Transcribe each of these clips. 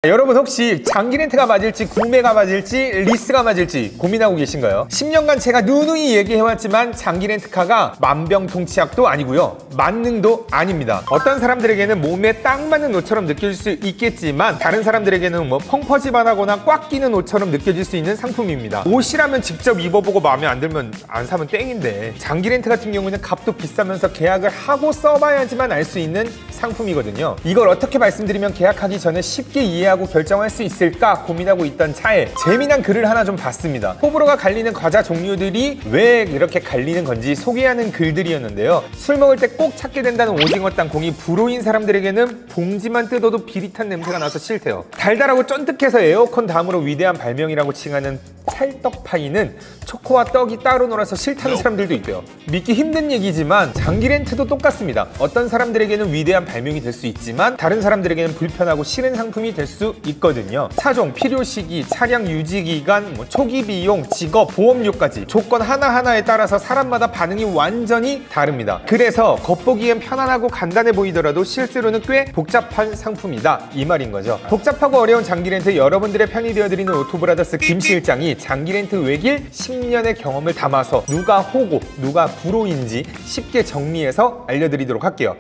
여러분 혹시 장기 렌트가 맞을지 구매가 맞을지 리스가 맞을지 고민하고 계신가요? 10년간 제가 누누이 얘기해왔지만 장기 렌트카가 만병통치약도 아니고요, 만능도 아닙니다. 어떤 사람들에게는 몸에 딱 맞는 옷처럼 느껴질 수 있겠지만 다른 사람들에게는 펑퍼짐한 하거나 꽉 끼는 옷처럼 느껴질 수 있는 상품입니다. 옷이라면 직접 입어보고 마음에 안 들면 안 사면 땡인데, 장기 렌트 같은 경우는 값도 비싸면서 계약을 하고 써봐야지만 알 수 있는 상품이거든요. 이걸 어떻게 말씀드리면 계약하기 전에 쉽게 이해하고 결정할 수 있을까 고민하고 있던 차에 재미난 글을 하나 좀 봤습니다. 호불호가 갈리는 과자 종류들이 왜 이렇게 갈리는 건지 소개하는 글들이었는데요. 술 먹을 때 꼭 찾게 된다는 오징어 땅콩이 불호인 사람들에게는 봉지만 뜯어도 비릿한 냄새가 나서 싫대요. 달달하고 쫀득해서 에어컨 다음으로 위대한 발명이라고 칭하는 찰떡파이는 초코와 떡이 따로 놀아서 싫다는 사람들도 있대요. 믿기 힘든 얘기지만 장기 렌트도 똑같습니다. 어떤 사람들에게는 위대한 발명이 될 수 있지만 다른 사람들에게는 불편하고 싫은 상품이 될 수 있거든요. 차종, 필요 시기, 차량 유지 기간, 초기 비용, 직업, 보험료까지 조건 하나하나에 따라서 사람마다 반응이 완전히 다릅니다. 그래서 겉보기엔 편안하고 간단해 보이더라도 실제로는 꽤 복잡한 상품이다, 이 말인 거죠. 복잡하고 어려운 장기 렌트, 여러분들의 편이 되어드리는 오토브라더스 김 실장이 장기 렌트 외길 10년의 경험을 담아서 누가 호고 누가 불호인지 쉽게 정리해서 알려드리도록 할게요.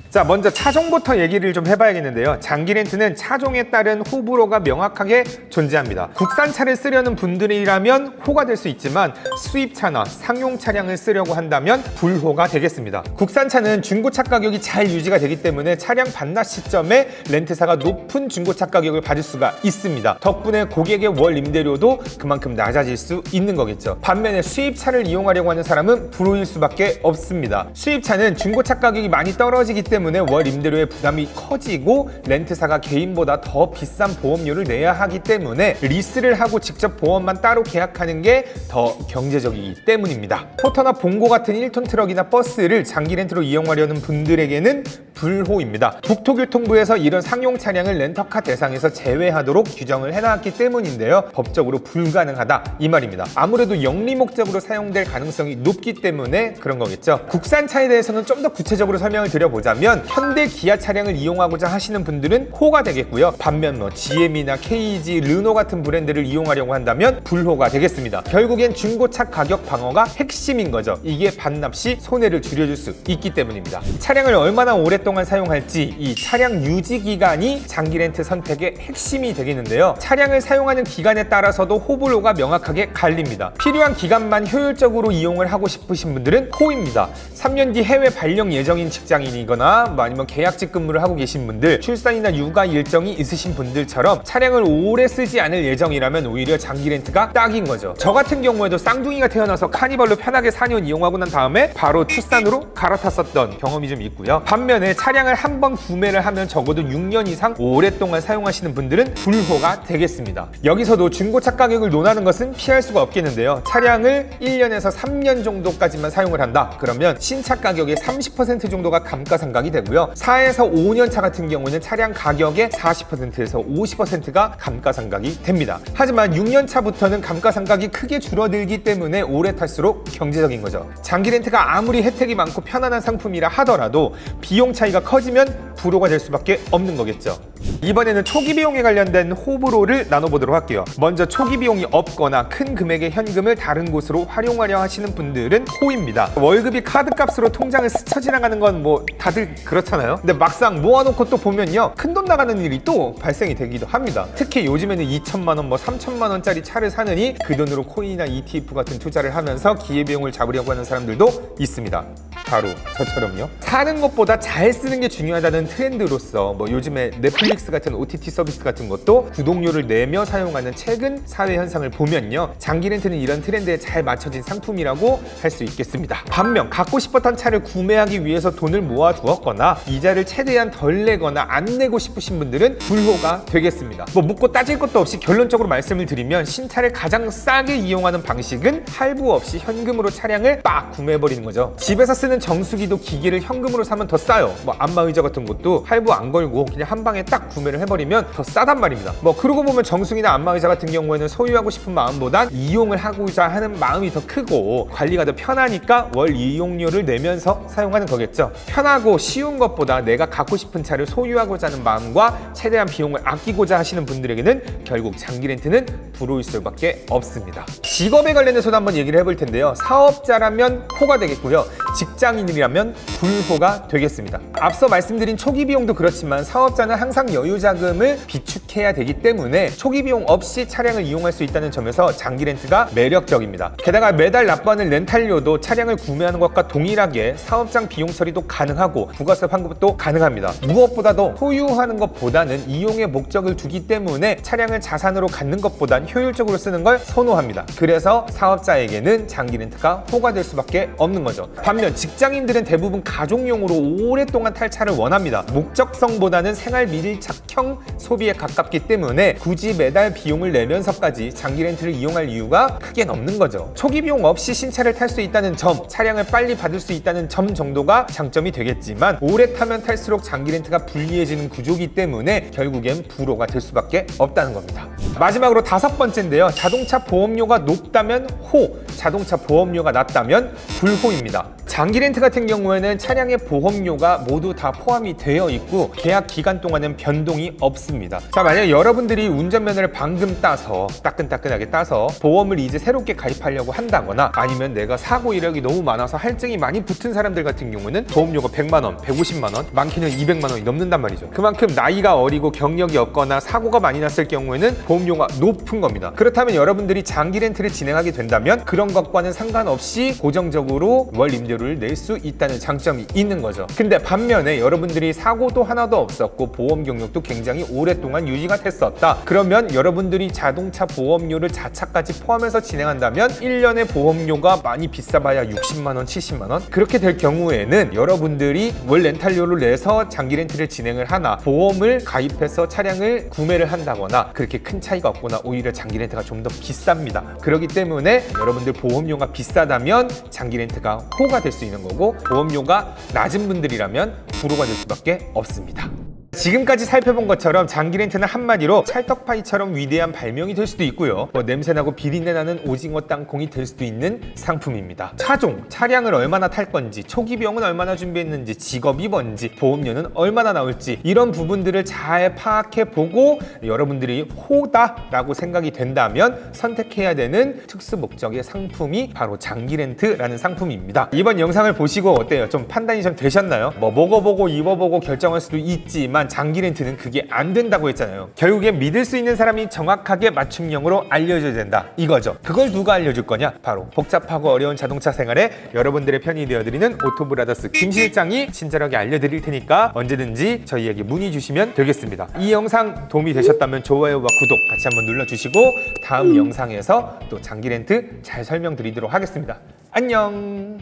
자, 먼저 차종부터 얘기를 좀 해봐야겠는데요. 장기 렌트는 차종에 따른 호불호가 명확하게 존재합니다. 국산차를 쓰려는 분들이라면 호가 될 수 있지만 수입차나 상용 차량을 쓰려고 한다면 불호가 되겠습니다. 국산차는 중고차 가격이 잘 유지가 되기 때문에 차량 반납 시점에 렌트사가 높은 중고차 가격을 받을 수가 있습니다. 덕분에 고객의 월 임대료도 그만큼 낮아질 수 있는 거겠죠. 반면에 수입차를 이용하려고 하는 사람은 불호일 수밖에 없습니다. 수입차는 중고차 가격이 많이 떨어지기 때문에 월 임대료의 부담이 커지고 렌트사가 개인보다 더 비싼 보험료를 내야 하기 때문에 리스를 하고 직접 보험만 따로 계약하는 게 더 경제적이기 때문입니다. 포터나 봉고 같은 1톤 트럭이나 버스를 장기 렌트로 이용하려는 분들에게는 불호입니다. 국토교통부에서 이런 상용 차량을 렌터카 대상에서 제외하도록 규정을 해놨기 때문인데요. 법적으로 불가능하다, 이 말입니다. 아무래도 영리 목적으로 사용될 가능성이 높기 때문에 그런 거겠죠. 국산차에 대해서는 좀 더 구체적으로 설명을 드려보자면 현대 기아 차량을 이용하고자 하시는 분들은 호가 되겠고요. 반면 GM이나 KG, 르노 같은 브랜드를 이용하려고 한다면 불호가 되겠습니다. 결국엔 중고차 가격 방어가 핵심인 거죠. 이게 반납 시 손해를 줄여줄 수 있기 때문입니다. 차량을 얼마나 오랫동안 사용할지, 이 차량 유지 기간이 장기 렌트 선택의 핵심이 되겠는데요. 차량을 사용하는 기간에 따라서도 호불호가 명확하게 갈립니다. 필요한 기간만 효율적으로 이용을 하고 싶으신 분들은 호입니다. 3년 뒤 해외 발령 예정인 직장인이거나 아니면 계약직 근무를 하고 계신 분들, 출산이나 육아 일정이 있으신 분들처럼 차량을 오래 쓰지 않을 예정이라면 오히려 장기 렌트가 딱인 거죠. 저 같은 경우에도 쌍둥이가 태어나서 카니발로 편하게 4년 이용하고 난 다음에 바로 투싼으로 갈아탔었던 경험이 좀 있고요. 반면에 차량을 한 번 구매를 하면 적어도 6년 이상 오랫동안 사용하시는 분들은 불호가 되겠습니다. 여기서도 중고차 가격을 논하는 것은 피할 수가 없겠는데요. 차량을 1년에서 3년 정도까지만 사용을 한다, 그러면 신차 가격의 30% 정도가 감가상각이 되고요. 4에서 5년 차 같은 경우는 차량 가격의 40%에서 50%가 감가상각이 됩니다. 하지만 6년 차부터는 감가상각이 크게 줄어들기 때문에 오래 탈수록 경제적인 거죠. 장기 렌트가 아무리 혜택이 많고 편안한 상품이라 하더라도 비용 차이가 커지면 불호가 될 수밖에 없는 거겠죠. 이번에는 초기 비용에 관련된 호불호를 나눠보도록 할게요. 먼저 초기 비용이 없거나 큰 금액의 현금을 다른 곳으로 활용하려 하시는 분들은 호입니다. 월급이 카드값으로 통장을 스쳐 지나가는 건 다들 그렇잖아요. 근데 막상 모아놓고 또 보면요, 큰돈 나가는 일이 또 발생이 되기도 합니다. 특히 요즘에는 2천만 원, 3천만 원짜리 차를 사느니 그 돈으로 코인이나 ETF 같은 투자를 하면서 기회비용을 잡으려고 하는 사람들도 있습니다. 바로 저처럼요. 사는 것보다 잘 쓰는 게 중요하다는 트렌드로서 요즘에 넷플릭스 같은 OTT 서비스 같은 것도 구독료를 내며 사용하는 최근 사회 현상을 보면요, 장기 렌트는 이런 트렌드에 잘 맞춰진 상품이라고 할 수 있겠습니다. 반면 갖고 싶었던 차를 구매하기 위해서 돈을 모아두었거나 이자를 최대한 덜 내거나 안 내고 싶으신 분들은 불호가 되겠습니다. 묻고 따질 것도 없이 결론적으로 말씀을 드리면 신차를 가장 싸게 이용하는 방식은 할부 없이 현금으로 차량을 빡 구매해버리는 거죠. 집에서 쓰는 심지어는 정수기도 기계를 현금으로 사면 더 싸요. 뭐 안마의자 같은 것도 할부 안 걸고 그냥 한 방에 딱 구매를 해버리면 더 싸단 말입니다. 뭐 그러고 보면 정수기나 안마의자 같은 경우에는 소유하고 싶은 마음보단 이용을 하고자 하는 마음이 더 크고 관리가 더 편하니까 월 이용료를 내면서 사용하는 거겠죠. 편하고 쉬운 것보다 내가 갖고 싶은 차를 소유하고자 하는 마음과 최대한 비용을 아끼고자 하시는 분들에게는 결국 장기 렌트는 불호일 수밖에 없습니다. 직업에 관련해서도 한번 얘기를 해볼 텐데요. 사업자라면 호가 되겠고요. 직장인이라면 불호가 되겠습니다. 앞서 말씀드린 초기 비용도 그렇지만 사업자는 항상 여유 자금을 비축해야 되기 때문에 초기 비용 없이 차량을 이용할 수 있다는 점에서 장기 렌트가 매력적입니다. 게다가 매달 납부하는 렌탈료도 차량을 구매하는 것과 동일하게 사업장 비용 처리도 가능하고 부가세 환급도 가능합니다. 무엇보다도 소유하는 것보다는 이용의 목적을 두기 때문에 차량을 자산으로 갖는 것보단 효율적으로 쓰는 걸 선호합니다. 그래서 사업자에게는 장기 렌트가 호가 될 수밖에 없는 거죠. 반면 직장인들은 대부분 가족용으로 오랫동안 탈 차를 원합니다. 목적성보다는 생활 밀착형 소비에 가깝기 때문에 굳이 매달 비용을 내면서까지 장기 렌트를 이용할 이유가 크게 없는 거죠. 초기 비용 없이 신차를 탈 수 있다는 점, 차량을 빨리 받을 수 있다는 점 정도가 장점이 되겠지만 오래 타면 탈수록 장기 렌트가 불리해지는 구조이기 때문에 결국엔 불호가 될 수밖에 없다는 겁니다. 마지막으로 5번째인데요. 자동차 보험료가 높다면 호, 자동차 보험료가 낮다면 불호입니다. 장기 렌트 같은 경우에는 차량의 보험료가 모두 다 포함이 되어 있고 계약 기간 동안은 변동이 없습니다. 자, 만약에 여러분들이 운전면허를 방금 따서 따끈따끈하게 따서 보험을 이제 새롭게 가입하려고 한다거나 아니면 내가 사고 이력이 너무 많아서 할증이 많이 붙은 사람들 같은 경우는 보험료가 100만 원, 150만 원, 많게는 200만 원이 넘는단 말이죠. 그만큼 나이가 어리고 경력이 없거나 사고가 많이 났을 경우에는 보험료가 높은 겁니다. 그렇다면 여러분들이 장기 렌트를 진행하게 된다면 그런 것과는 상관없이 고정적으로 월 임대료를 낼 수 있다는 장점이 있는 거죠. 근데 반면에 여러분들이 사고도 하나도 없었고 보험 경력도 굉장히 오랫동안 유지가 됐었다. 그러면 여러분들이 자동차 보험료를 자차까지 포함해서 진행한다면 1년에 보험료가 많이 비싸봐야 60만 원, 70만 원? 그렇게 될 경우에는 여러분들이 월 렌탈료를 내서 장기 렌트를 진행을 하나 보험을 가입해서 차량을 구매를 한다거나 그렇게 큰 차이가 없거나 오히려 장기 렌트가 좀 더 비쌉니다. 그렇기 때문에 여러분들 보험료가 비싸다면 장기 렌트가 호가 될 수 있는 거고 보험료가 낮은 분들이라면 불호가 될 수밖에 없습니다. 지금까지 살펴본 것처럼 장기 렌트는 한마디로 찰떡파이처럼 위대한 발명이 될 수도 있고요. 냄새나고 비린내 나는 오징어 땅콩이 될 수도 있는 상품입니다. 차종, 차량을 얼마나 탈 건지, 초기 비용은 얼마나 준비했는지, 직업이 뭔지, 보험료는 얼마나 나올지 이런 부분들을 잘 파악해보고 여러분들이 호다라고 생각이 된다면 선택해야 되는 특수 목적의 상품이 바로 장기 렌트라는 상품입니다. 이번 영상을 보시고 어때요? 좀 판단이 좀 되셨나요? 먹어보고 입어보고 결정할 수도 있지만 장기 렌트는 그게 안 된다고 했잖아요. 결국엔 믿을 수 있는 사람이 정확하게 맞춤형으로 알려줘야 된다 이거죠. 그걸 누가 알려줄 거냐? 바로 복잡하고 어려운 자동차 생활에 여러분들의 편이 되어드리는 오토브라더스 김 실장이 친절하게 알려드릴 테니까 언제든지 저희에게 문의 주시면 되겠습니다. 이 영상 도움이 되셨다면 좋아요와 구독 같이 한번 눌러주시고 다음 영상에서 또 장기 렌트 잘 설명드리도록 하겠습니다. 안녕.